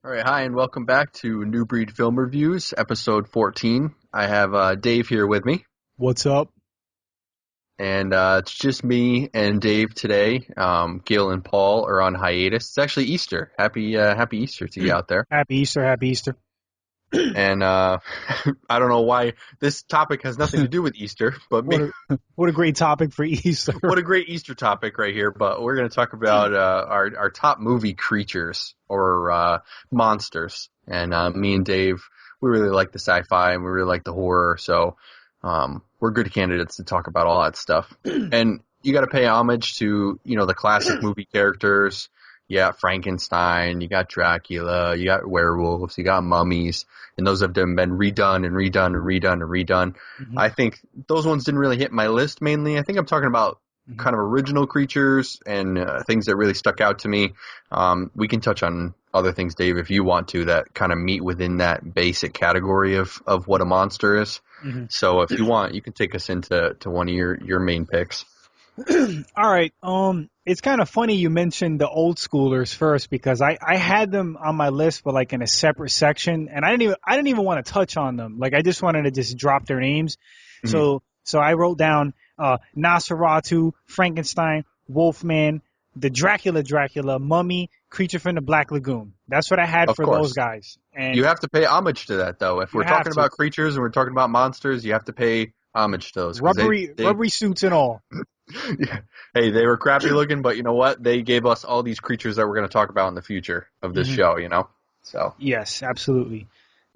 All right, hi, and welcome back to Newbreed Film Reviews, episode 14. I have Dave here with me, What's up? and it's just me and Dave today. Gil and Paul are on hiatus. It's actually Easter. Happy Easter to you out there. Happy Easter, happy Easter. And I don't know why this topic has nothing to do with Easter, but What a great topip for Easter. what a great Easter topic right here. But we're going to talk about our top movie creatures or monsters. And me and Dave, we really like the sci-fi and we really like the horror, so we're good candidates to talk about all that stuff. And you got to pay homage to the classic movie characters. You got Frankenstein, you got Dracula, you got werewolves, you got mummies, and those have been redone and redone and redone and redone. Mm-hmm. I think those ones didn't really hit my list mainly. I think I'm talking about kind of original creatures and things that really stuck out to me. We can touch on other things, Dave, if you want to, that kind of meet within that basic category of what a monster is. Mm-hmm. So if you want, you can take us into one of your main picks. All right. It's kind of funny you mentioned the old schoolers first because I had them on my list, but like in a separate section, and I didn't even want to touch on them. Like I just wanted to just drop their names. Mm-hmm. So I wrote down Nosferatu, Frankenstein, Wolfman, the Dracula, Mummy, Creature from the Black Lagoon. That's what I had for those guys. And you have to pay homage to that, though. If we're talking about creatures and we're talking about monsters, you have to pay homage to those. Rubbery suits and all. Yeah. Hey, they were crappy looking, but you know what? They gave us all these creatures that we're going to talk about in the future of this show, So yes, absolutely.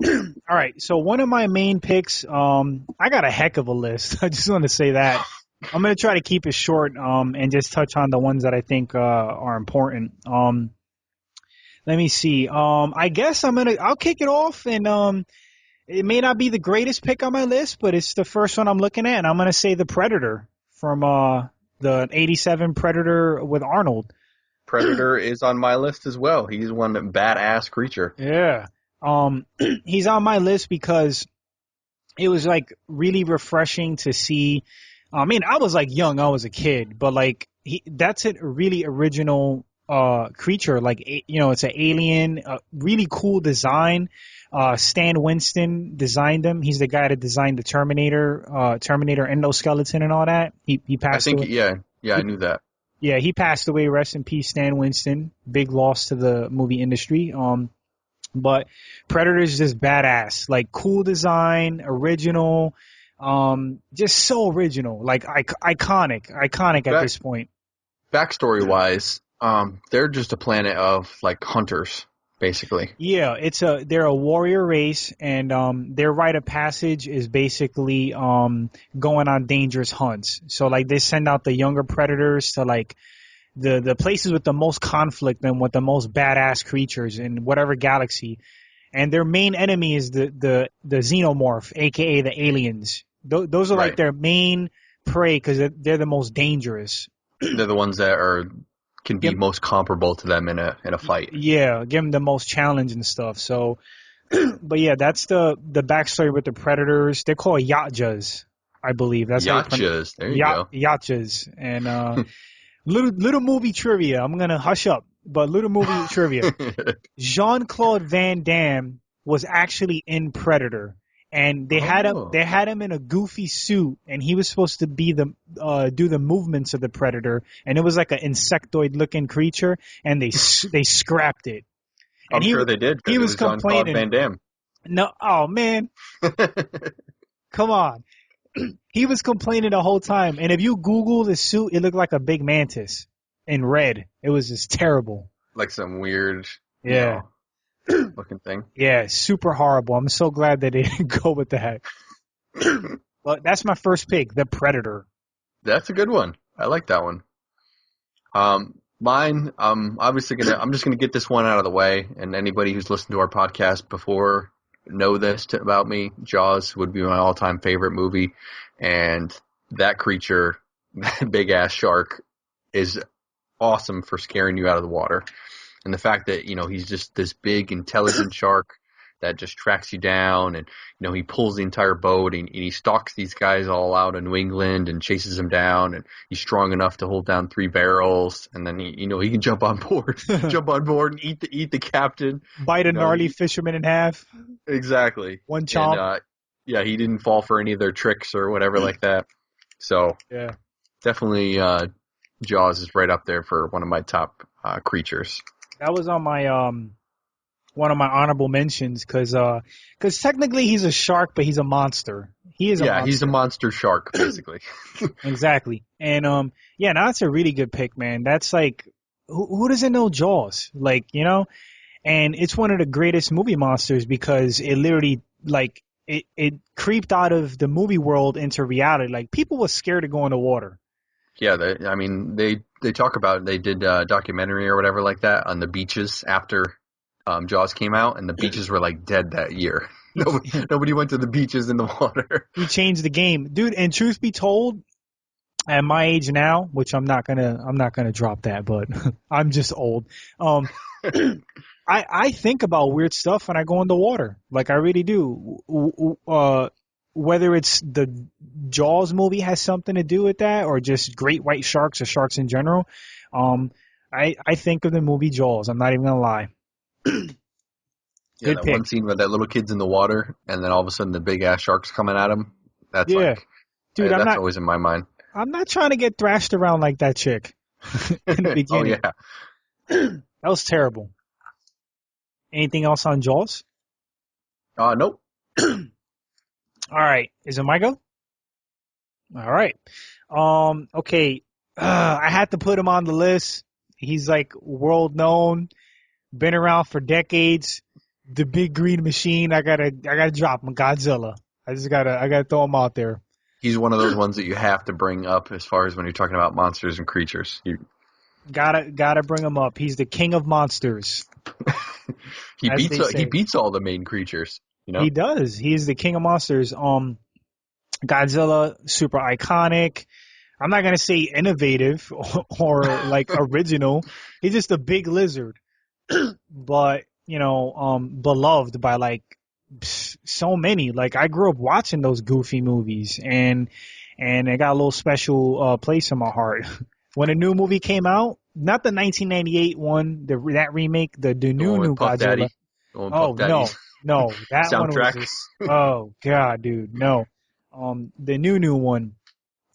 All right, so one of my main picks, I got a heck of a list. I just want to say that. I'm going to try to keep it short and just touch on the ones that I think are important. Let me see. I guess I'll kick it off, and it may not be the greatest pick on my list, but it's the first one I'm looking at, and I'm going to say The Predator from the 87 Predator with Arnold. Predator is on my list as well. He's one badass creature. Yeah. He's on my list because it was like really refreshing to see. I mean, I was like young, I was a kid, but like that's a really original creature. Like it's an alien, really cool design. Stan Winston designed him. He's the guy that designed the Terminator endoskeleton and all that. He passed away. I knew that. Yeah, he passed away. Rest in peace, Stan Winston. Big loss to the movie industry. But Predator is just badass. Like cool design, original, just so original. Like iconic at this point. Backstory wise, they're just a planet of like hunters. Basically. Yeah, they're a warrior race, and their rite of passage is basically going on dangerous hunts. So like they send out the younger predators to like the places with the most conflict and with the most badass creatures in whatever galaxy. And their main enemy is the xenomorph, aka the aliens. Those are like their main prey because they're the most dangerous. They're the ones that can be most comparable to them in a fight. Yeah, give them the most challenge and stuff. So, but yeah, that's the backstory with the Predators. They're called Yatjas, I believe. That's Yatjas. There you go. Yatjas. And little movie trivia. I'm gonna hush up, but little movie trivia. Jean-Claude Van Damme was actually in Predator. And they had him in a goofy suit, and he was supposed to be do the movements of the Predator, and it was like an insectoid looking creature, and they scrapped it. And I'm sure they did. He was complaining. Van Damme. No, oh man, come on. He was complaining the whole time, and if you Google the suit, it looked like a big mantis in red. It was just terrible. Like some weird. Yeah. Looking thing. Yeah, super horrible. I'm so glad they didn't go with that. But that's my first pick, The Predator. That's a good one. I like that one. Mine, I'm just gonna get this one out of the way, and anybody who's listened to our podcast before know this about me. Jaws would be my all-time favorite movie, and that creature, that big ass shark, is awesome for scaring you out of the water. And the fact that, he's just this big, intelligent shark that just tracks you down, and he pulls the entire boat, and he stalks these guys all out in New England and chases them down, and he's strong enough to hold down 3 barrels, and then he can jump on board, and eat the captain, Bite a gnarly fisherman in half. Exactly. One chomp. And, yeah, he didn't fall for any of their tricks or whatever like that. So yeah, definitely Jaws is right up there for one of my top creatures. That was on my one of my honorable mentions because technically he's a shark, but he's a monster. He's a monster shark, basically. Exactly. And now that's a really good pick, man. That's like who doesn't know Jaws? And it's one of the greatest movie monsters because it literally it creeped out of the movie world into reality. Like people were scared to go in the water. Yeah, they talk about they did a documentary or whatever like that on the beaches after Jaws came out, and the beaches were dead that year. Nobody went to the beaches in the water. He changed the game, dude. And truth be told, at my age now, which I'm not gonna drop that, but I'm just old. I think about weird stuff when I go in the water. Like I really do. Whether it's the Jaws movie has something to do with that, or just great white sharks or sharks in general. I think of the movie Jaws. I'm not even gonna lie. Yeah, that one scene where that little kid's in the water, and then all of a sudden the big ass shark's coming at him. That's dude, that's always in my mind. I'm not trying to get thrashed around like that chick in the beginning. Oh yeah, that was terrible. Anything else on Jaws? Nope. All right. Is it my go? All right. Okay. I had to put him on the list. He's world known, been around for decades. The big green machine. I gotta drop him. Godzilla. I gotta throw him out there. He's one of those ones that you have to bring up as far as when you're talking about monsters and creatures. Gotta bring him up. He's the king of monsters. He beats all the main creatures. He does. He's the king of monsters. Godzilla, super iconic. I'm not gonna say innovative or original. He's just a big lizard, but beloved by so many. I grew up watching those Goofy movies, and it got a little special place in my heart. When a new movie came out, not the 1998 one, that remake, the new Godzilla. Oh no, that one was just, oh god, dude, no. The new one.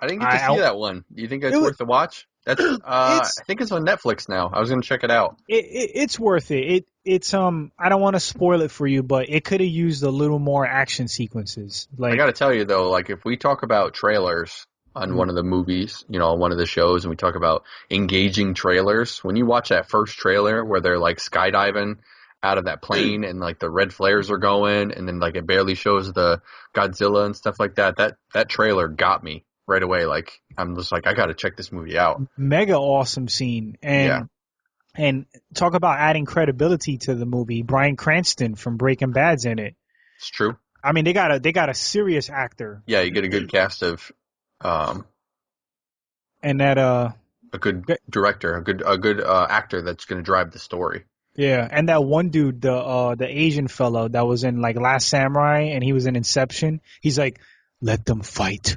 I didn't get to see that one. Do you think it's worth the watch? That's I think it's on Netflix now. I was gonna check it out. It's worth it. It's I don't want to spoil it for you, but it could have used a little more action sequences. I gotta tell you though, if we talk about trailers on one of the movies, on one of the shows, and we talk about engaging trailers, when you watch that first trailer where they're skydiving out of that plane and the red flares are going, and then it barely shows the Godzilla and stuff like that, that trailer got me right away. I'm just I gotta check this movie out. Mega awesome scene. And talk about adding credibility to the movie. Bryan Cranston from Breaking Bad's in it. It's true. I mean, they got a serious actor. Yeah, you get a good cast of and that a good director, a good actor that's going to drive the story. Yeah, and that one dude, the Asian fellow that was in Last Samurai, and he was in Inception. He's let them fight.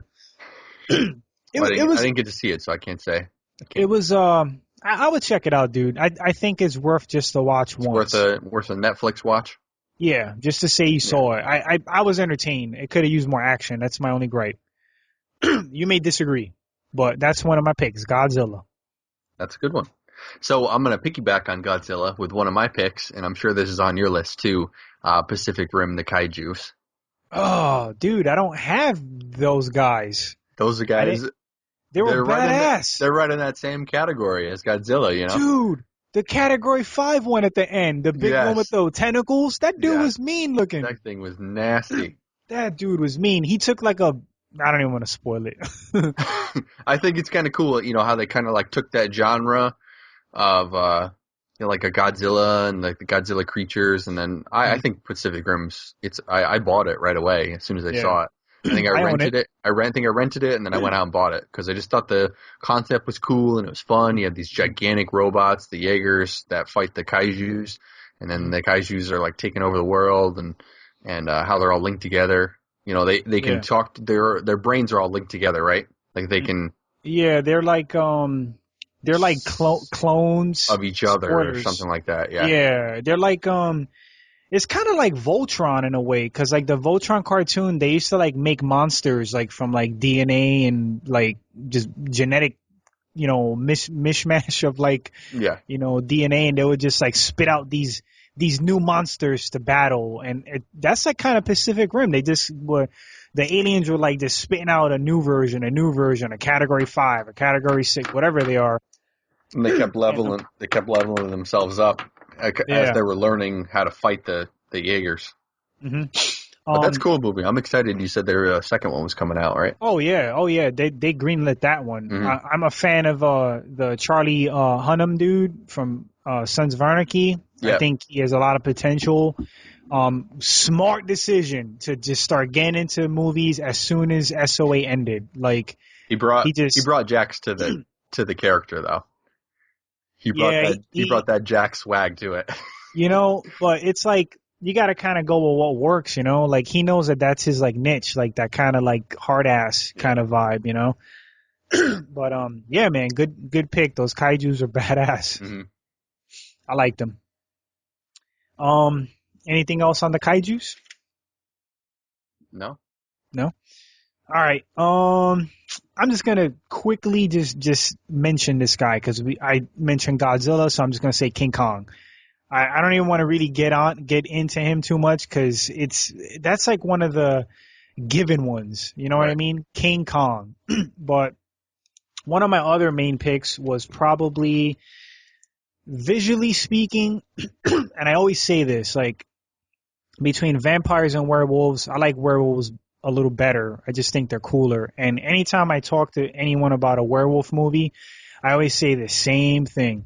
I didn't get to see it, so I can't say. It was I would check it out, dude. I think it's worth just to watch once. Worth a Netflix watch. Yeah, just to say you saw it. I was entertained. It could have used more action. That's my only gripe. You may disagree, but that's one of my picks, Godzilla. That's a good one. So I'm going to piggyback on Godzilla with one of my picks, and I'm sure this is on your list too, Pacific Rim, the Kaijus. Oh, dude, I don't have those guys. Those are guys. They were badass. They're right in that same category as Godzilla, Dude, the Category 5 one at the end, the big one with the tentacles, that dude was mean looking. That thing was nasty. That dude was mean. He took I don't even want to spoil it. I think it's kind of cool, how they kind of took that genre of a Godzilla and the Godzilla creatures, and then I think Pacific Rim's. I bought it right away as soon as I saw it. I think I rented it. I rented it, and then I went out and bought it because I just thought the concept was cool and it was fun. You had these gigantic robots, the Jaegers that fight the Kaijus, and then the kaijus are like taking over the world, and how they're all linked together. You know, they can talk. Their brains are all linked together, right? Like they can. Yeah, they're like clones of each other or supporters. something like that. Yeah. Yeah, they're like it's kind of like Voltron in a way, because like the Voltron cartoon, they used to like make monsters like from like DNA and like just genetic, mishmash of like, DNA, and they would just like spit out these new monsters to battle, and that's like kind of Pacific Rim. They just were. The aliens were like just spitting out a new version, a Category 5, a Category 6, whatever they are. And they kept leveling. They kept leveling themselves up as they were learning how to fight the Jaegers. Mm-hmm. But that's a cool movie. I'm excited. You said their second one was coming out, right? Oh yeah. They greenlit that one. Mm-hmm. I'm a fan of the Charlie Hunnam dude from Sons of Anarchy. Yeah. I think he has a lot of potential. Smart decision to just start getting into movies as soon as SOA ended. Like he brought Jax to the character though. He brought that Jax swag to it. But it's like you got to kind of go with what works. Like he knows that that's his like niche, like that kind of like hard ass kind of vibe. But yeah, man, good pick. Those kaijus are badass. Mm-hmm. I like them. Anything else on the kaijus? No. All right. I'm just gonna quickly just mention this guy because I mentioned Godzilla, so I'm just gonna say King Kong. I don't even want to really get into him too much because that's like one of the given ones. You know what I mean? King Kong. But one of my other main picks was probably, visually speaking, and I always say this, like, between vampires and werewolves, I like werewolves a little better. I just think they're cooler. And anytime I talk to anyone about a werewolf movie, I always say the same thing.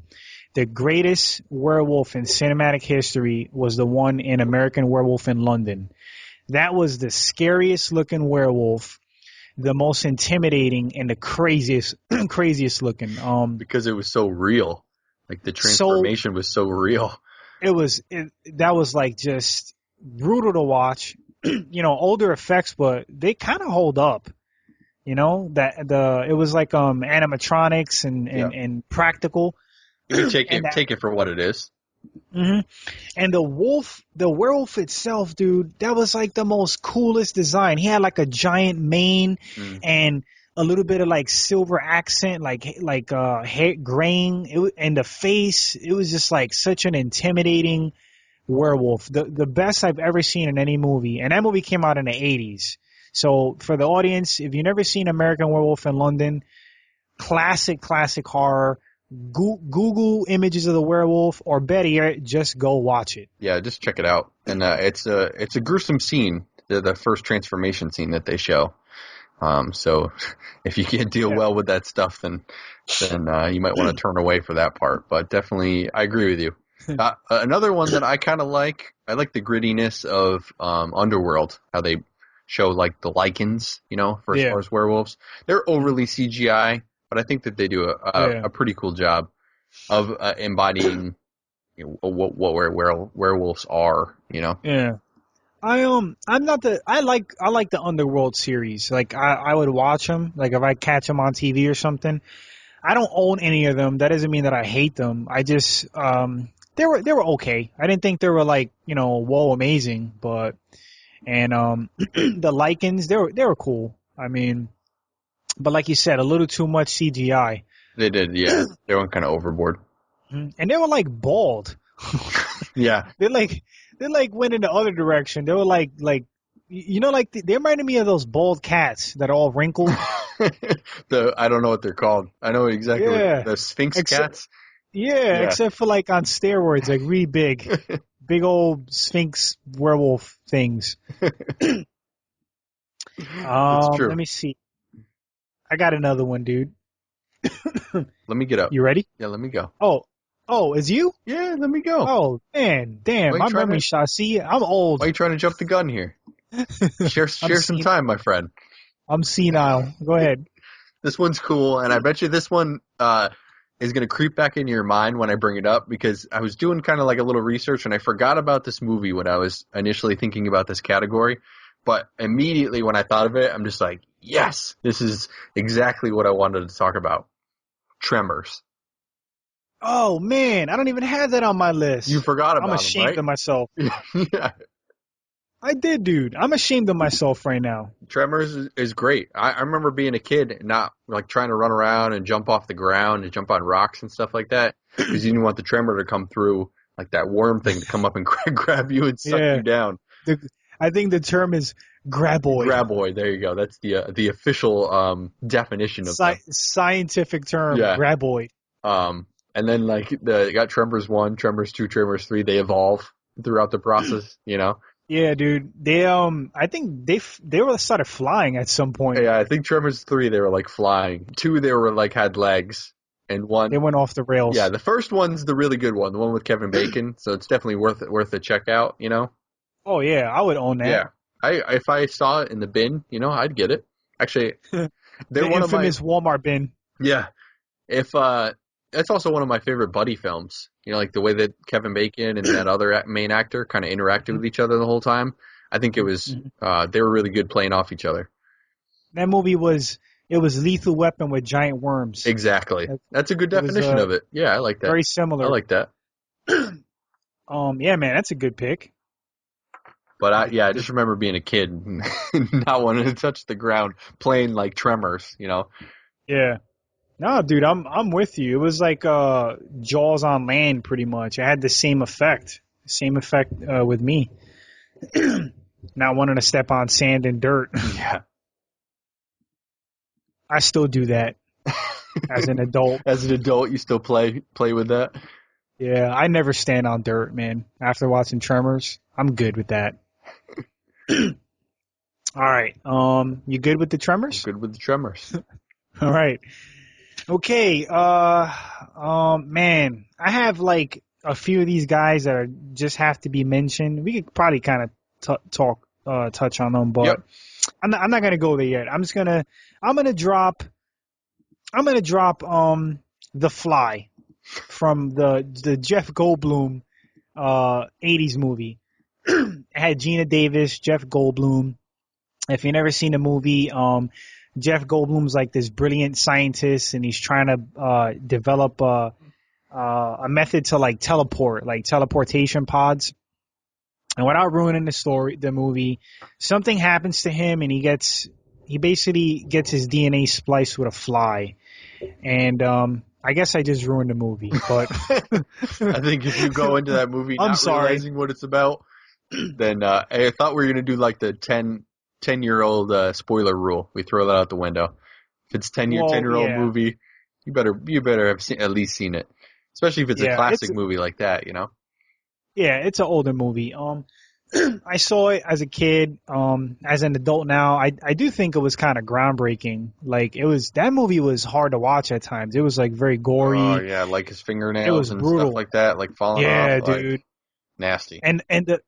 The greatest werewolf in cinematic history was the one in American Werewolf in London. That was the scariest looking werewolf, the most intimidating, and the craziest looking. Because it was so real. Like the transformation was so real. That was like just brutal to watch. Older effects, but they kind of hold up. It was like animatronics and practical. You take it for what it is. Mm-hmm. And the werewolf itself, dude, that was like the most coolest design. He had like a giant mane and a little bit of like silver accent, like hair graying, and the face. It was just like such an intimidating werewolf. The best I've ever seen in any movie. And that movie came out in the 80s. So for the audience, if you've never seen American Werewolf in London, classic horror. Google images of the werewolf, or better yet, just go watch it. Yeah, just check it out. And it's a gruesome scene, the first transformation scene that they show. So if you can't deal well with that stuff, then you might want to turn away for that part. But definitely, I agree with you. Another one that I kind of like, I like the grittiness of Underworld, how they show like the lichens, for as far as werewolves. They're overly CGI. But I think that they do a pretty cool job of embodying what werewolves are. Yeah. I like the Underworld series. Like I would watch them. Like if I catch them on TV or something. I don't own any of them. That doesn't mean that I hate them. I just they were okay. I didn't think they were like whoa amazing. But the lichens they were cool. I mean. But like you said, a little too much CGI. They did, yeah. They went kind of overboard. And they were like bald. Yeah. They went in the other direction. They were like they reminded me of those bald cats that are all wrinkled. I don't know what they're called. I know exactly what the Sphinx cats. Yeah, except for like on steroids, like really big old Sphinx werewolf things. It's true. Let me see. I got another one, dude. Let me get up. You ready? Yeah, let me go. Oh, is you? Yeah, let me go. Oh, man, damn, my memory shot. See, I'm old. Why are you trying to jump the gun here? Share some time, my friend. I'm senile. Go ahead. This one's cool, and I bet you this one, is going to creep back into your mind when I bring it up, because I was doing kind of like a little research and I forgot about this movie when I was initially thinking about this category. But immediately when I thought of it, I'm just like, yes, this is exactly what I wanted to talk about. Tremors. Oh, man, I don't even have that on my list. You forgot about I'm ashamed him, right? of myself. Yeah. I did, dude. I'm ashamed of myself right now. Tremors is great. I remember being a kid and not like trying to run around and jump off the ground and jump on rocks and stuff like that, because you didn't want the tremor to come through, like that worm thing to come up and grab you and suck you down. I think the term is graboid. Graboid, there you go. That's the official definition of that. Scientific term, Yeah. graboid. And then like you got Tremors 1, Tremors 2, Tremors 3. They evolve throughout the process, you know. Yeah, dude. They I think they were started flying at some point. Yeah, I think Tremors 3 they were like flying. 2 they were like had legs, and 1 they went off the rails. Yeah, the first one's the really good one, the one with Kevin Bacon. So it's definitely worth a check out, you know. Oh yeah, I would own that. Yeah, if I saw it in the bin, you know, I'd get it. Actually, they're the one infamous of Walmart bin. Yeah, if that's also one of my favorite buddy films. You know, like the way that Kevin Bacon and that other main actor kind of interacted with each other the whole time. I think it was they were really good playing off each other. That movie was Lethal Weapon with giant worms. Exactly. That's a good definition of it. Yeah, I like that. Very similar. I like that. Yeah, man, that's a good pick. But I just remember being a kid and not wanting to touch the ground, playing like Tremors, you know. Yeah. No, dude, I'm with you. It was like Jaws on land, pretty much. It had the same effect. With me. Not wanting to step on sand and dirt. Yeah. I still do that as an adult. As an adult, you still play with that? Yeah, I never stand on dirt, man. After watching Tremors, I'm good with that. All right. You good with the Tremors? I'm good with the Tremors. All right. Okay. Man, I have like a few of these guys that just have to be mentioned. We could probably kind of touch on them, but yep. I'm not gonna go there yet. I'm gonna drop The Fly from the Jeff Goldblum 80s movie. It had Gina Davis, Jeff Goldblum. If you've never seen the movie, Jeff Goldblum's like this brilliant scientist, and he's trying to develop a method to like teleportation pods. And without ruining the movie, something happens to him, and he basically gets his DNA spliced with a fly. And I guess I just ruined the movie, but I think if you go into that movie not realizing what it's about, then I thought we were gonna do like the 10-year-old spoiler rule. We throw that out the window. If it's 10-year-old movie, you better have at least seen it, especially if it's a classic movie like that, you know. Yeah, it's an older movie. I saw it as a kid. As an adult now, I do think it was kind of groundbreaking. Like that movie was hard to watch at times. It was like very gory. Oh yeah, like his fingernails and stuff like that, like falling off. Yeah, dude. Like, nasty. And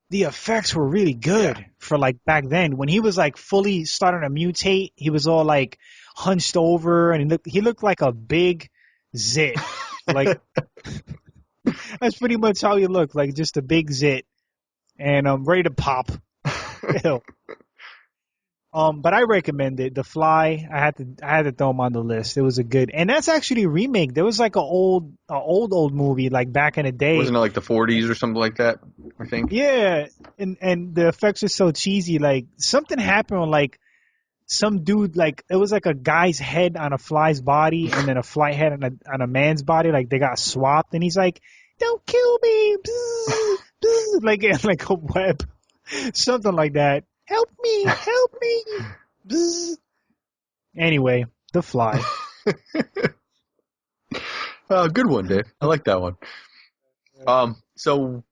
the effects were really good for like back then. When he was like fully starting to mutate, he was all like hunched over, and he looked like a big zit. Like that's pretty much how he looked, like just a big zit. And I'm ready to pop. But I recommend it. The Fly. I had to throw him on the list. It was a good, and that's actually a remake. There was like an old movie like back in the day. Wasn't it like the 40s or something like that? I think. Yeah, and the effects are so cheesy. Like something happened with like some dude, like it was like a guy's head on a fly's body, and then a fly head on a man's body. Like they got swapped, and he's like, "Don't kill me!" like a web, something like that. Help me! Bzz. Anyway, The Fly. Good one, Dave. I like that one. So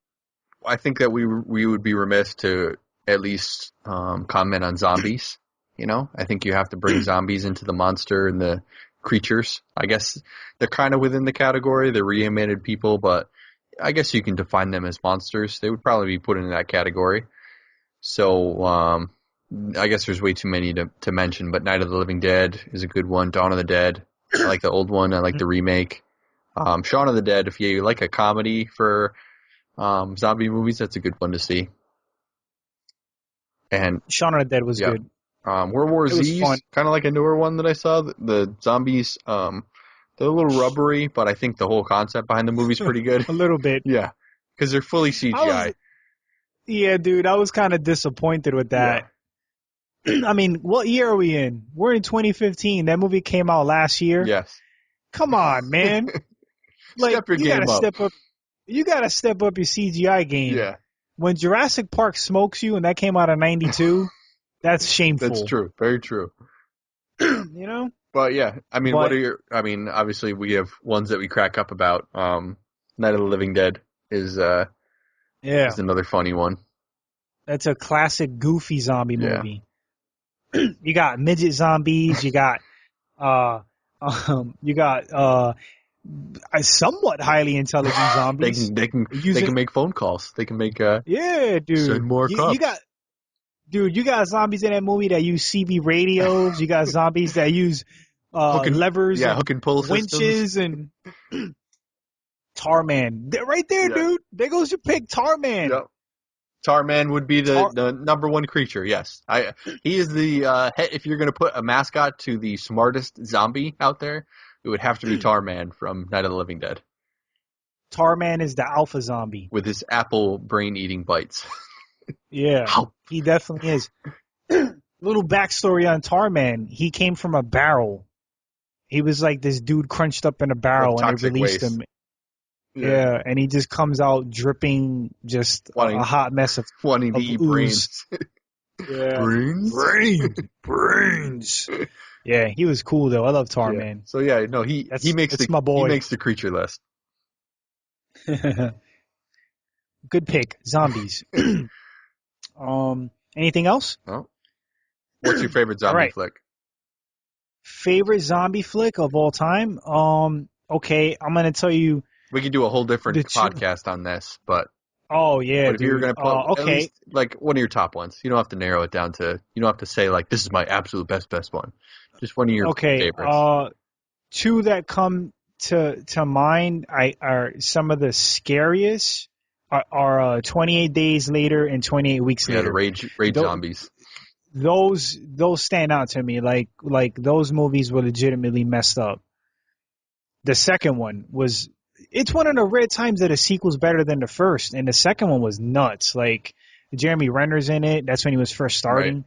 I think that we would be remiss to at least comment on zombies. You know, I think you have to bring zombies into the monster and the creatures. I guess they're kind of within the category. They're reanimated people, but I guess you can define them as monsters. They would probably be put in that category. So I guess there's way too many to mention, but Night of the Living Dead is a good one. Dawn of the Dead. I like the old one. I like the remake. Shaun of the Dead, if you like a comedy for zombie movies, that's a good one to see. And Shaun of the Dead was good. World War Z is kind of like a newer one that I saw. The zombies, they're a little rubbery, but I think the whole concept behind the movie is pretty good. A little bit. Yeah, because they're fully CGI. Yeah, dude, I was kind of disappointed with that. Yeah. I mean, what year are we in? We're in 2015. That movie came out last year. Yes. Come on, man. Like, step your game up. You gotta step up your CGI game. Yeah. When Jurassic Park smokes you, and that came out in '92, that's shameful. That's true. Very true. You know? But yeah, I mean, obviously we have ones that we crack up about. Night of the Living Dead is another funny one. That's a classic goofy zombie movie. You got midget zombies, you got somewhat highly intelligent zombies. They can make phone calls. They can make dude. Send more cops. You got zombies in that movie that use CB radios. You got zombies that use levers, hook and pull winches, systems. And Tarman. Right there, dude. There goes your pick, Tarman. Yep. Tarman would be the number one creature. Yes, he is the if you're going to put a mascot to the smartest zombie out there, it would have to be Tarman from Night of the Living Dead. Tarman is the alpha zombie with his apple brain eating bites. Yeah, he definitely is. Little backstory on Tarman. He came from a barrel. He was like this dude crunched up in a barrel, and they released him. Yeah, and he just comes out dripping just a hot mess of wanting to eat brains. Yeah. Brains. Yeah, he was cool though. I love Tarman. Yeah. So yeah, no, he makes my boy. He makes the creature list. Good pick. Zombies. Anything else? No. What's your favorite zombie flick? Favorite zombie flick of all time? Okay, I'm gonna tell you. We could do a whole different podcast on this, but. Oh yeah. But if you were gonna put at least, like one of your top ones, you don't have to narrow it down to. You don't have to say like this is my absolute best one. Just one of your favorites. Two that come to mind are some of the scariest. Are 28 Days Later and 28 Weeks Later. Yeah, the rage zombies. Those stand out to me. Like those movies were legitimately messed up. The second one was. It's one of the rare times that a sequel's better than the first, and the second one was nuts. Like Jeremy Renner's in it. That's when he was first starting.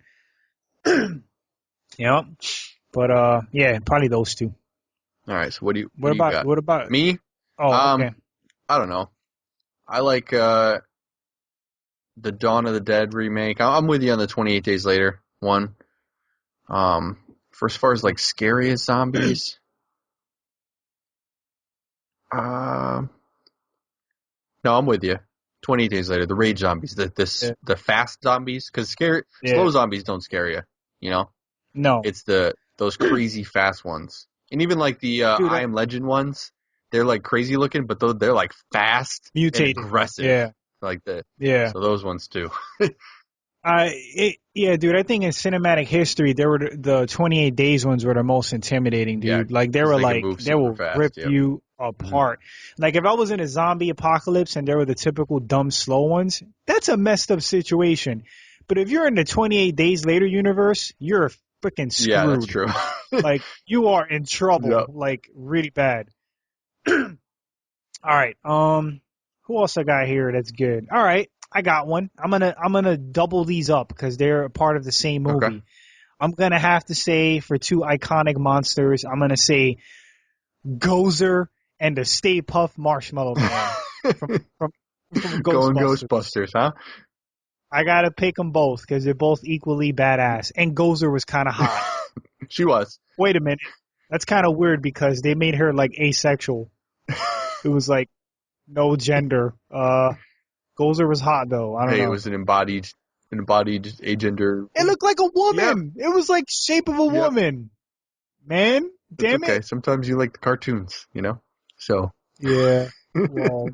Right. Yeah, but probably those two. All right. So what about me? Oh, okay. I don't know. I like the Dawn of the Dead remake. I'm with you on the 28 Days Later one. For as far as like scariest zombies. No, I'm with you. 28 Days Later, the rage zombies, the fast zombies, because slow zombies don't scare you. You know? No, it's those crazy fast ones, and even like the I Am Legend ones. They're like crazy looking, but they're like fast, mutated, and aggressive. Yeah, like so those ones too. Dude. I think in cinematic history, there were the 28 Days ones were the most intimidating, dude. Yeah, like they will rip you apart. Mm-hmm. Like if I was in a zombie apocalypse and there were the typical dumb slow ones, that's a messed up situation. But if you're in the 28 Days Later universe, you're freaking screwed. Yeah, that's true. Like you are in trouble, like really bad. All right. Who else I got here that's good? All right, I got one. I'm gonna double these up because they're a part of the same movie. Okay. I'm gonna have to say for two iconic monsters, I'm gonna say Gozer and the Stay Puft Marshmallow Man from Ghostbusters, huh? I gotta pick them both because they're both equally badass. And Gozer was kind of hot. She was. Wait a minute. That's kind of weird because they made her like asexual. It was like no gender. Gozer was hot though. I don't know. It was an embodied agender. It looked like a woman. Yep. It was like shape of a woman. Man, damn it. Okay, sometimes you like the cartoons, you know. So. Yeah. Well.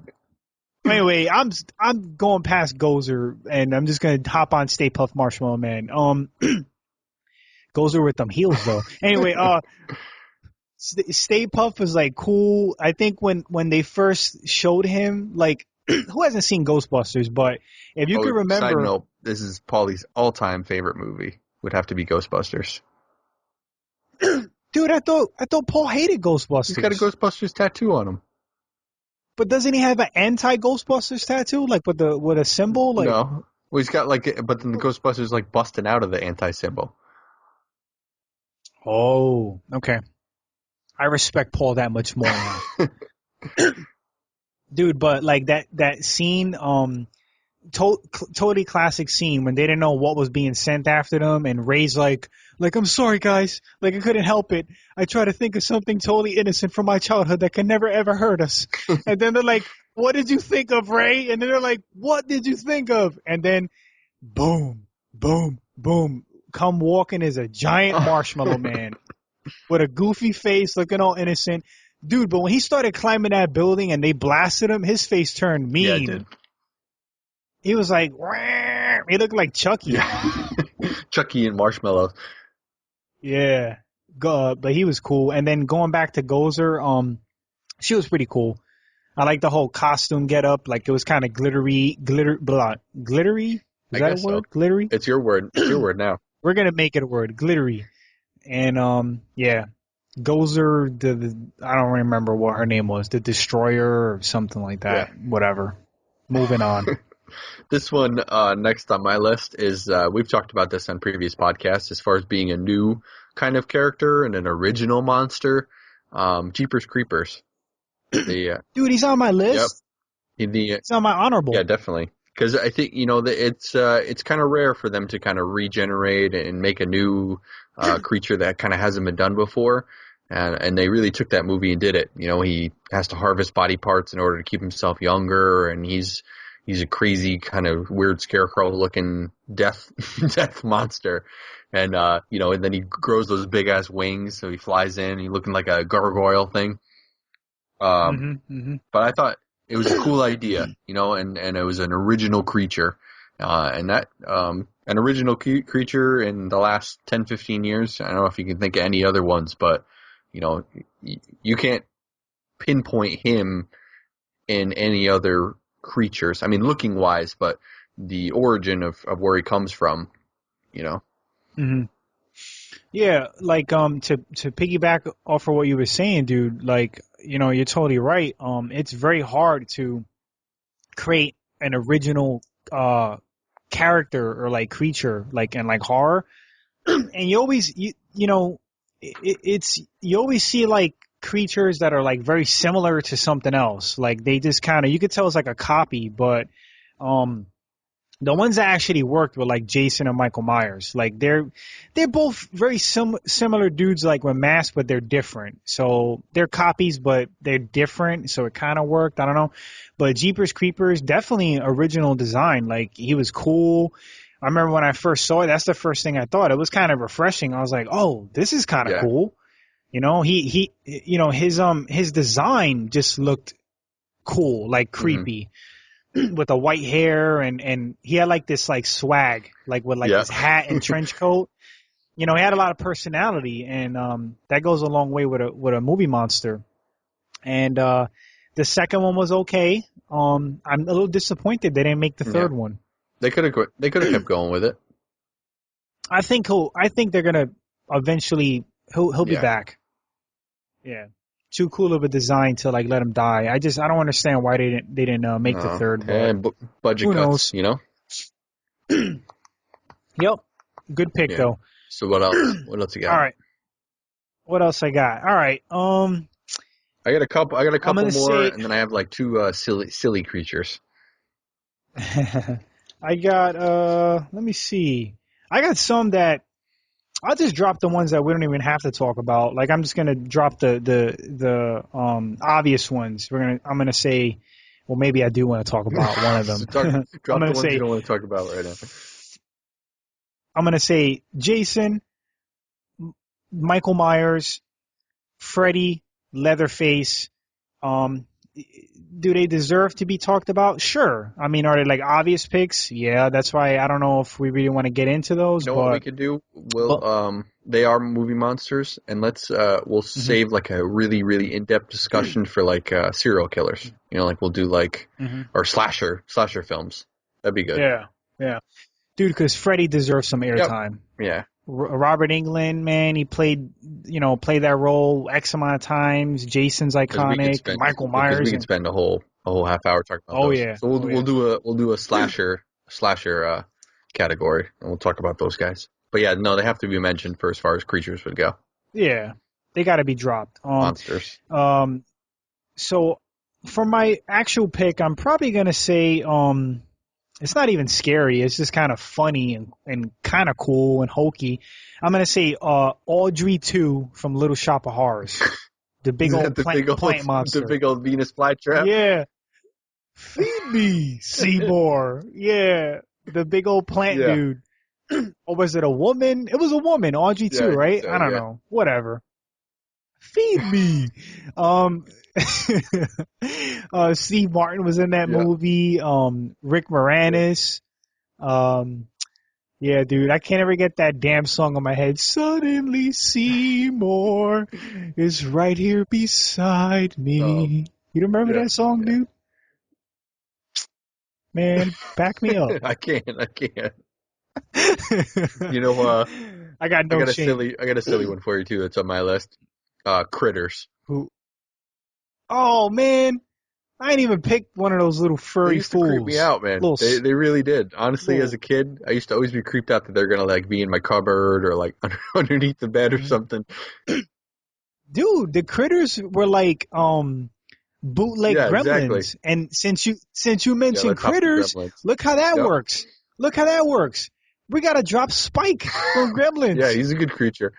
Anyway, I'm going past Gozer and I'm just gonna hop on Stay Puft Marshmallow Man. Gozer with them heels though. Anyway, Stay Puft was like cool. I think when they first showed him, like, who hasn't seen Ghostbusters? But if you can Side remember, note, this is Paulie's all-time favorite movie. Would have to be Ghostbusters. dude, I thought Paul hated Ghostbusters. He's got a Ghostbusters tattoo on him. But doesn't he have an anti-Ghostbusters tattoo, like with a symbol? Like, No. Well, he's got but then the Ghostbusters like busting out of the anti-symbol. oh, okay. I respect Paul that much more now. Dude, but like that scene, totally classic scene when they didn't know what was being sent after them, and Ray's like, I'm sorry guys, like I couldn't help it. I try to think of something totally innocent from my childhood that can never ever hurt us. And then they're like, what did you think of, Ray? And then they're like, what did you think of? And then boom, boom, boom, come walking is a giant marshmallow man with a goofy face, looking all innocent. Dude, but when he started climbing that building and they blasted him, his face turned mean. Yeah, it did. He was like, wah! He looked like Chucky. Yeah. Chucky and marshmallows. Yeah. But he was cool. And then going back to Gozer, she was pretty cool. I like the whole costume get up. Like it was kind of glittery. Glittery? Is that a word? So. Glittery? It's your word. It's your word now. We're going to make it a word. Glittery. And, yeah. Gozer, I don't remember what her name was. The Destroyer or something like that. Yeah. Whatever. Moving on. This one next on my list is, we've talked about this on previous podcasts as far as being a new kind of character and an original monster. Jeepers Creepers. Dude, he's on my list. Yep. He's on my honorable. Yeah, definitely. Because I think, it's kind of rare for them to kind of regenerate and make a new creature that kind of hasn't been done before. And they really took that movie and did it. He has to harvest body parts in order to keep himself younger, and he's a crazy kind of weird scarecrow-looking death monster. And, and then he grows those big-ass wings, so he flies in, he's looking like a gargoyle thing. But I thought it was a cool idea, and it was an original creature. And that an original creature in the last 10, 15 years, I don't know if you can think of any other ones, but, you can't pinpoint him in any other creatures. I mean, looking wise, but the origin of where he comes from, Mm-hmm. Yeah, like to piggyback off of what you were saying, dude. Like, you're totally right. It's very hard to create an original character or like creature, like in like horror, and you always you always see like creatures that are like very similar to something else. Like they just kind of, you could tell it's like a copy, but the ones that actually worked were like Jason and Michael Myers. Like they're both very similar dudes, like with masks, but they're different. So they're copies, but they're different. So it kind of worked. I don't know. But Jeepers Creepers, definitely original design. Like he was cool. I remember when I first saw it, that's the first thing I thought. It was kind of refreshing. I was like, oh, this is kind of cool. His design just looked cool, like creepy. With a white hair and he had like this like swag, like with like his hat and trench coat. He had a lot of personality, and that goes a long way with a movie monster. And the second one was okay. I'm a little disappointed they didn't make the third one. They could have kept going with it. I think they're gonna eventually he'll be back. Yeah. Too cool of a design to like let him die. I don't understand why they didn't make the third one. Budget cuts, Yep. Good pick though. So what else? What else you got? All right. What else I got? All right. I got a couple more, and then I have like two silly creatures. I got let me see. I got some that I'll just drop the ones that we don't even have to talk about. Like I'm just gonna drop the obvious ones. I'm gonna say, well, maybe I do want to talk about one of them. Drop the ones you don't want to talk about right now. I'm gonna say Jason, Michael Myers, Freddy, Leatherface, do they deserve to be talked about? Sure. I mean, are they like obvious picks? Yeah, that's why I don't know if we really want to get into those. You know but what we could do? They are movie monsters, and we'll mm-hmm, save like a really, really in-depth discussion for like serial killers. You know, like we'll do like mm-hmm. or slasher films. That'd be good. Yeah, dude. Because Freddy deserves some Yep. airtime. Yeah. Robert Englund, man, he played that role X amount of times. Jason's iconic. Michael Myers. Because we could spend a whole half hour talking about those. Yeah. So we'll do a slasher category, and we'll talk about those guys. But yeah, no, they have to be mentioned for as far as creatures would go. Yeah, they got to be dropped. Monsters. So for my actual pick, I'm probably gonna say it's not even scary. It's just kind of funny and kind of cool and hokey. I'm gonna say Audrey 2 from Little Shop of Horrors, the big old plant monster, the big old Venus flytrap. Yeah, feed me, Seymour. Yeah, the big old plant dude. Or was it a woman? It was a woman, Audrey 2, right? I don't know. Whatever. Feed me. Steve Martin was in that movie. Rick Moranis. Yeah, dude, I can't ever get that damn song on my head. Suddenly Seymour is right here beside me. You remember that song, dude? Man, back me up. I can't. You know, I got shame. I got a silly one for you too. That's on my list. Critters. Who? Oh man, I ain't even picked one of those little furry they used fools. To creep me out, man. They really did. Honestly, as a kid, I used to always be creeped out that they're gonna like be in my cupboard or like underneath the bed or something. Dude, the critters were like bootleg gremlins. Exactly. And since you mentioned critters, look how that works. Look how that works. We gotta drop Spike from Gremlins. Yeah, he's a good creature.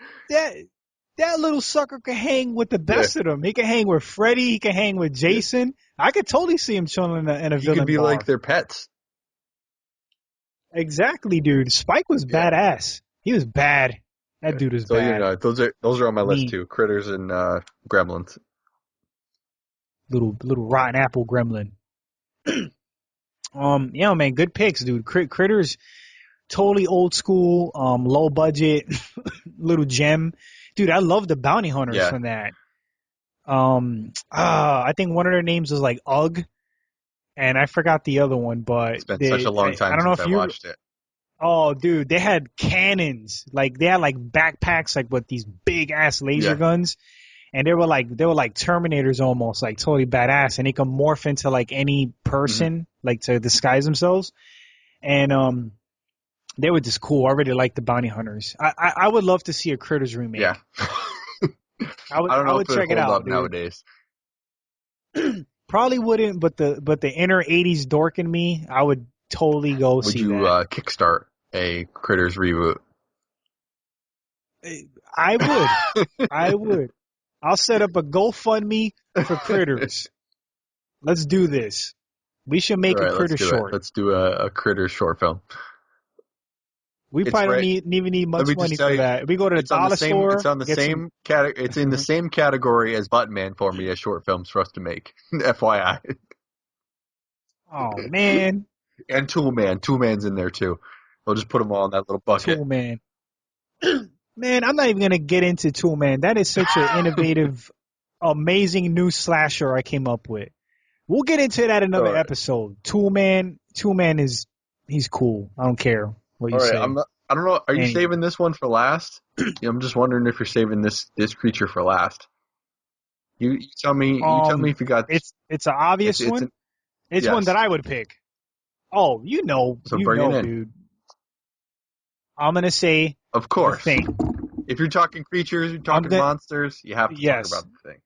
That little sucker can hang with the best of them. He can hang with Freddy. He can hang with Jason. I could totally see him chilling in a villain bar. He could be like their pets. Exactly, dude. Spike was badass. He was bad. That dude was bad. You know, those are on my list too. Critters and Gremlins. Little rotten apple gremlin. Yeah, man, good picks, dude. Critters, totally old school, low budget, little gem. Dude, I love the bounty hunters from that. I think one of their names was like Ugg, and I forgot the other one, but it's been such a long time since I watched it. Oh, dude, they had cannons. Like they had like backpacks, like with these big ass laser guns, and they were like Terminators almost, like totally badass, and they can morph into like any person, like to disguise themselves, and they were just cool. I really like the bounty hunters. I would love to see a Critters remake. Yeah. I would check it out nowadays. Probably wouldn't, but the inner 80s dork in me, I would totally go see that. Would you kickstart a Critters reboot? I would. I'll set up a GoFundMe for Critters. Let's do this. We should make a Critter short. Let's do a Critters short film. We probably don't even need much money for that. We go to the dollar store. It's on the same category. It's in the same category as Buttman for me as short films for us to make. FYI. Oh man. And Toolman. Toolman's in there too. We'll just put them all in that little bucket. Toolman. Man, I'm not even gonna get into Toolman. That is such an innovative, amazing new slasher I came up with. We'll get into that in another episode. Toolman is he's cool. I don't care. What you say. I don't know. Are you saving this one for last? I'm just wondering if you're saving this creature for last. You tell me. You tell me if you got. It's an obvious one. It's one that I would pick. Oh, So bring it in, dude. I'm gonna say. Of course. The Thing. If you're talking creatures, you're talking monsters. You have to talk about the Thing.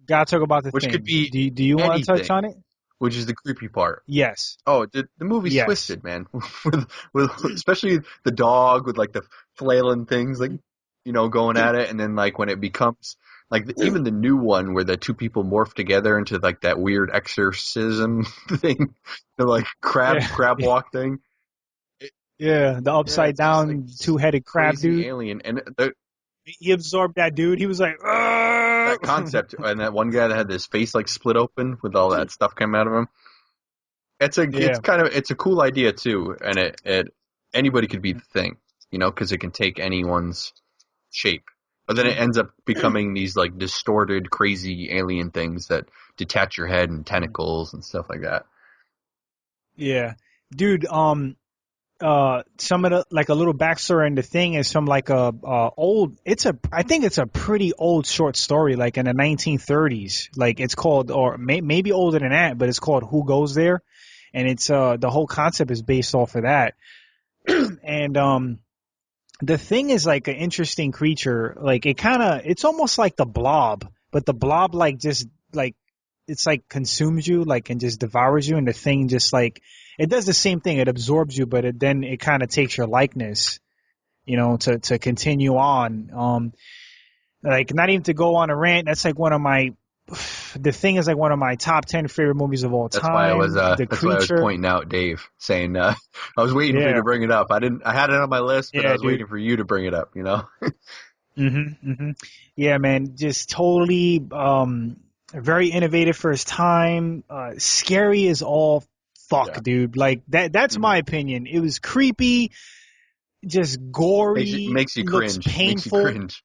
Gotta talk about the Which Thing. Could be. Do you want to touch on it? Which is the creepy part. Yes. Oh, the movie's twisted, man. with especially the dog with like the flailing things, like going at it, and then like when it becomes like even the new one where the two people morph together into like that weird exorcism thing, the like crab walk thing. The upside down 2-headed crab dude. Alien, and he absorbed that dude. He was like, that concept, and that one guy that had his face like split open with all that stuff coming out of him. It's a cool idea too, and it anybody could be the Thing, because it can take anyone's shape. But then it ends up becoming these like distorted, crazy alien things that detach your head and tentacles and stuff like that. Yeah, dude. Some of the like a little backstory in the Thing is from like old. I think it's a pretty old short story, like in the 1930s. Like it's called, or maybe older than that, but it's called Who Goes There, and it's the whole concept is based off of that. And the Thing is like an interesting creature. Like it's almost like the Blob, but the Blob like just like it's like consumes you, like, and just devours you, and the Thing just like it does the same thing. It absorbs you, but then it kind of takes your likeness, to continue on. Like not even to go on a rant. That's like The Thing is like one of my top 10 favorite movies of all time. Why I was pointing out Dave, saying I was waiting for you to bring it up. I had it on my list, but I was waiting for you to bring it up. Yeah, man, just totally very innovative for his time. Scary as all fuck, dude. Like that's my opinion. It was creepy, just gory, makes you cringe. Painful. Makes you cringe.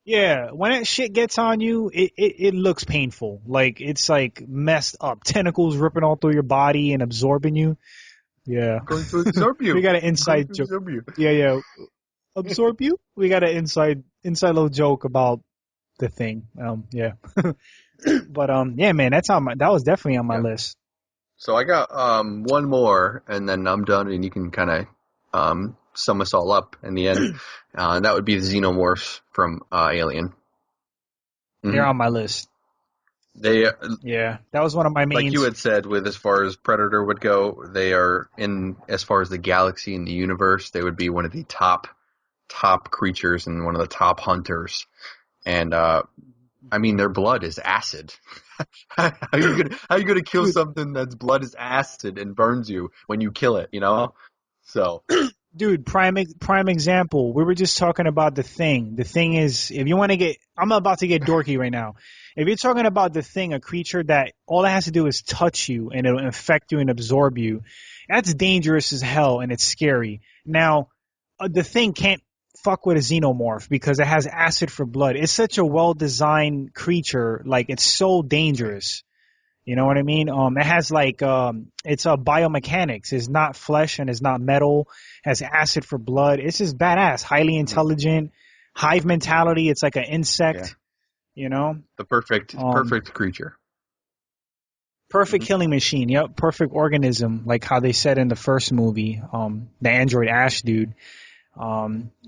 Yeah, when that shit gets on you, it looks painful. Like it's like messed up. Tentacles ripping all through your body and absorbing you. Yeah. Going to absorb you. We got an inside joke. Yeah. Absorb you? We got an inside little joke about the Thing. Yeah. But yeah, man, that was definitely on my list. So I got one more, and then I'm done, and you can kind of sum us all up in the end. That would be the xenomorphs from Alien. Mm-hmm. They're on my list. That was one of my main. Like you had said, with as far as Predator would go, they are as far as the galaxy and the universe, they would be one of the top creatures and one of the top hunters. And I mean, their blood is acid. How are you gonna kill something that's blood is acid and burns you when you kill it? So. Dude, prime example. We were just talking about the Thing. The Thing is, if you want to I'm about to get dorky right now. If you're talking about the Thing, a creature that all it has to do is touch you and it'll infect you and absorb you, that's dangerous as hell and it's scary. Now, the Thing can't fuck with a xenomorph because it has acid for blood. It's such a well-designed creature. Like, it's so dangerous. You know what I mean? It has like, it's a biomechanics. It's not flesh and it's not metal. It has acid for blood. It's just badass. Highly intelligent. Hive mentality. It's like an insect. Yeah. The perfect creature. Perfect killing machine. Yep. Perfect organism. Like how they said in the first movie, the Android Ash dude.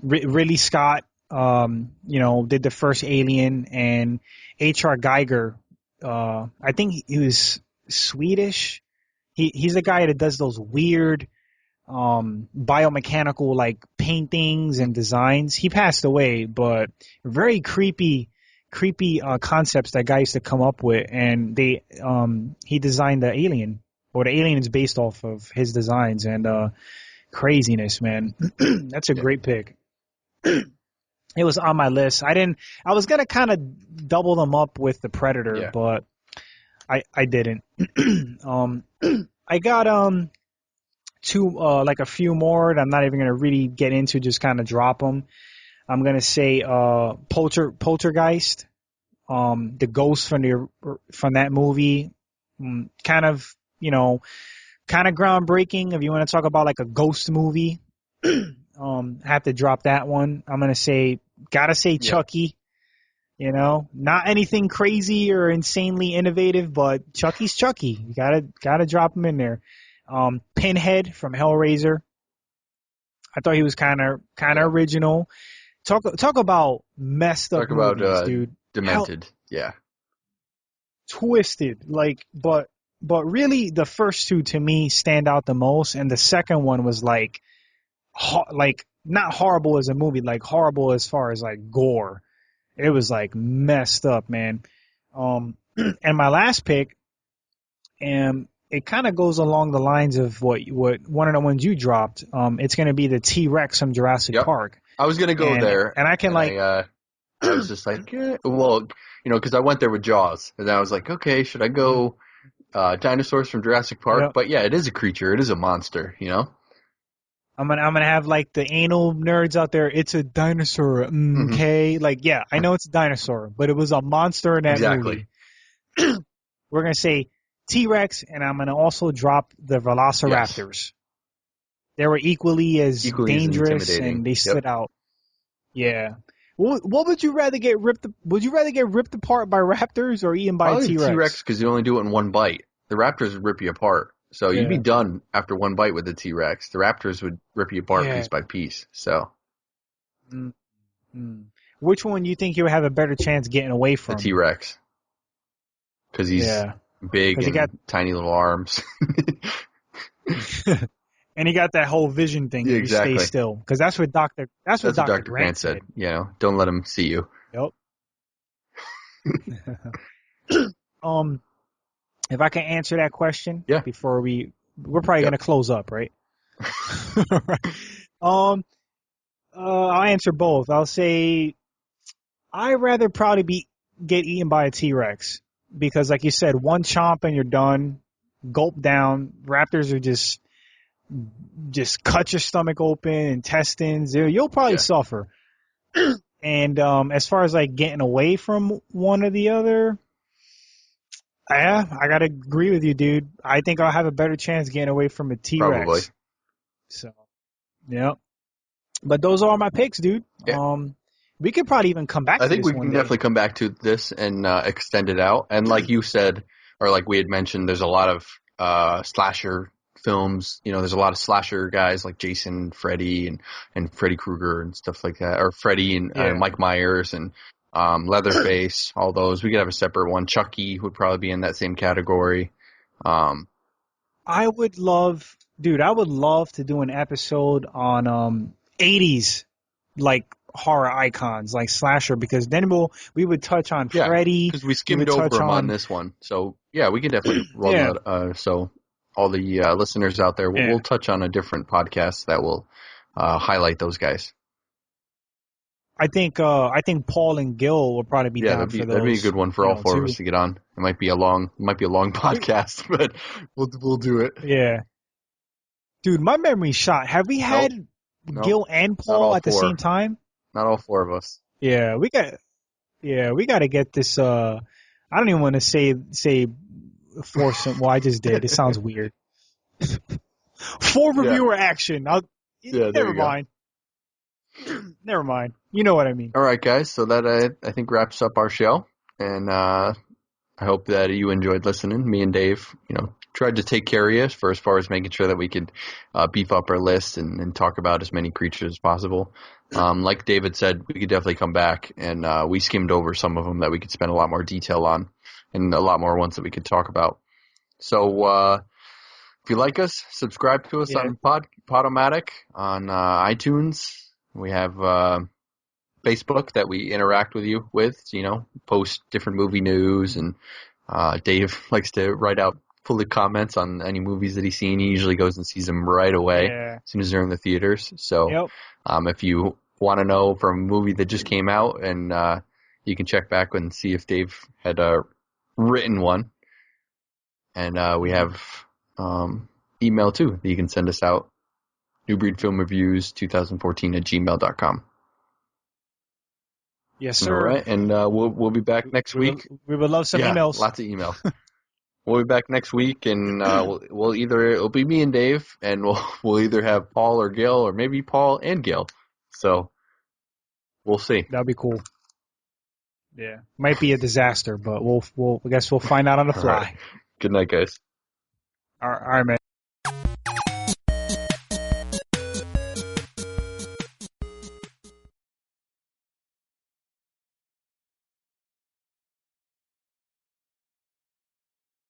Ridley Scott, did the first Alien, and H.R. Geiger, I think he was Swedish. He's the guy that does those weird biomechanical like paintings and designs. He passed away, but very creepy concepts that guy used to come up with, and he designed the Alien, or the Alien is based off of his designs, and craziness, man. That's a great pick. It was on my list. I was gonna kind of double them up with the Predator, but I didn't. I got two like a few more that I'm not even gonna really get into. Just kind of drop them. I'm gonna say Poltergeist, the ghost from that movie, kind of groundbreaking. If you want to talk about like a ghost movie. Have to drop that one. I'm gonna say, Chucky. Not anything crazy or insanely innovative, but Chucky's Chucky. You gotta drop him in there. Pinhead from Hellraiser. I thought he was kind of original. Talk about messed up movies, dude. Demented, twisted, like, but really the first two to me stand out the most, and the second one was like not horrible as a movie, like horrible as far as like gore. It was like messed up, man. And my last pick, and it kind of goes along the lines of what one of the ones you dropped. It's going to be the T-Rex from Jurassic Park. I was going to go there, and I can I was just like, well, because I went there with Jaws, and I was like, okay, should I go dinosaurs from Jurassic Park? Yep. But yeah, it is a creature. It is a monster. I'm gonna have like the anal nerds out there. It's a dinosaur, Mm-hmm. okay? Like, yeah, I know it's a dinosaur, but it was a monster in that Exactly. movie. We're gonna say T-Rex, and I'm gonna also drop the Velociraptors. Yes. They were equally as dangerous, intimidating. and they stood out. Yeah. What would you rather get ripped? Would you rather get ripped apart by raptors or eaten by a Probably T-Rex? T-Rex because you only do it in one bite. The Raptors would rip you apart. So you'd be Yeah. done after one bite with the T-Rex. The Raptors would rip you apart piece by piece. So Which one do you think you would have a better chance getting away the from? T-Rex. Because he's big and got tiny little arms. And he got that whole vision thing. Yeah, You exactly. stay still. Because that's what Dr. Grant said. Don't let him see you. Yep. If I can answer that question before we're probably going to close up, right? I'll answer both. I'll say I'd rather probably get eaten by a T-Rex because, like you said, one chomp and you're done. Gulp down. Raptors are just cut your stomach open, intestines. You'll probably suffer. And as far as like getting away from one or the other, yeah, I gotta agree with you, dude. I think I'll have a better chance getting away from a T-Rex. Probably. So, yeah. But those are my picks, dude. Yeah. We could probably even come back to this one day. I think we can definitely come back to this and extend it out. And like you said, or like we had mentioned, there's a lot of slasher films. There's a lot of slasher guys like Jason, Freddy, and Freddy Krueger and stuff like that. Or Freddy and Mike Myers and Leatherface, all those. We could have a separate one. Chucky would probably be in that same category. I would love to do an episode on 80s like horror icons, like slasher, because then we would touch on Freddy. Because we skimmed over them on this one. So, yeah, we can definitely roll that. So all the listeners out there, we'll touch on a different podcast that will highlight those guys. I think Paul and Gil will probably be down for those. That'd be a good one for all four of us to get on. It might be a long podcast, but we'll do it. Yeah. Dude, my memory's shot. Have we had Gil and Paul at the same time? Not all four of us. Yeah, we got to get this I don't even want to say foursome. Well, I just did. It sounds weird. 4 reviewer action. Never mind. Never mind. You know what I mean. All right, guys. So that I think wraps up our show, and I hope that you enjoyed listening. Me and Dave, tried to take care of you as far as making sure that we could beef up our list and talk about as many creatures as possible. Like David said, we could definitely come back, and we skimmed over some of them that we could spend a lot more detail on, and a lot more ones that we could talk about. So if you like us, subscribe to us on Podomatic, on iTunes. We have Facebook that we interact with you with, post different movie news, and Dave likes to write out full of comments on any movies that he's seen. He usually goes and sees them right away as soon as they're in the theaters. So if you want to know from a movie that just came out, and you can check back and see if Dave had written one. And we have email too that you can send us out. Newbreed Film Reviews 2014 at gmail.com. Yes, sir. All right, and we'll be back next week. We would love some emails. Lots of emails. We'll be back next week, and it'll be me and Dave, and we'll either have Paul or Gil, or maybe Paul and Gil. So we'll see. That'd be cool. Yeah, might be a disaster, but I guess we'll find out on the fly. All right. Good night, guys. All right, man.